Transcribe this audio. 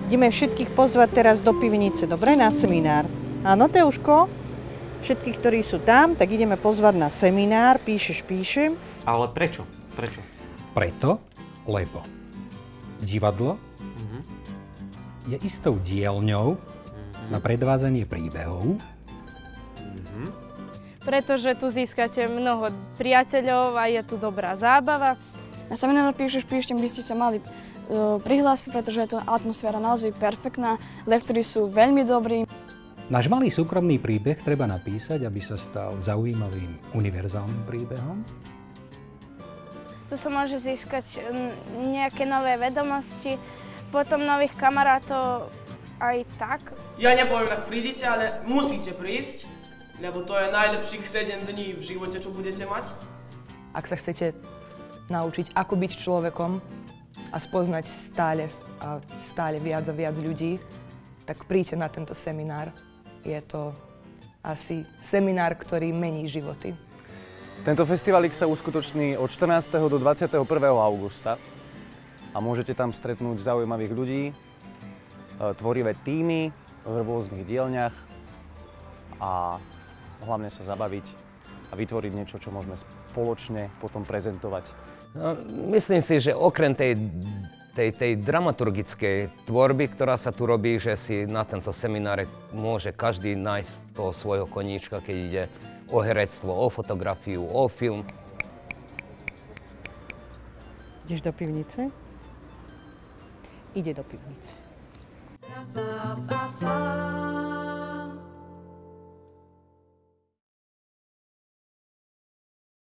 Ideme všetkých pozvať teraz do pivnice, dobre? Na seminár. Áno, Teuško? Všetkých, ktorí sú tam, tak ideme pozvať na seminár. Píšem. Ale prečo? Prečo? Preto, lebo divadlo je istou dielňou na predvádzanie príbehov. Pretože tu získate mnoho priateľov a je tu dobrá zábava. Na semináru Píšem by ste sa mali prihlásiť, pretože je to atmosféra naozaj perfektná, lektori sú veľmi dobrí. Náš malý súkromný príbeh treba napísať, aby sa stal zaujímavým univerzálnym príbehom. Tu sa môže získať nejaké nové vedomosti, potom nových kamarátov aj tak. Ja nepoviem, ak prídete, ale musíte prísť, lebo to je najlepších 7 dní v živote, čo budete mať. Ak sa chcete naučiť, ako byť človekom a spoznať stále viac a viac ľudí, tak príďte na tento seminár. Je to asi seminár, ktorý mení životy. Tento festivalík sa uskutoční od 14. do 21. augusta a môžete tam stretnúť zaujímavých ľudí, tvorivé tímy v rôznych dielňach a hlavne sa zabaviť a vytvoriť niečo, čo môžeme spoločne potom prezentovať. No, myslím si, že okrem tej dramaturgickej tvorby, ktorá sa tu robí, že si na tento semináre môže každý nájsť toho svojho koníčka, keď ide o herectvo, o fotografiu, o film. Ideš do pivnice? Ide do pivnice.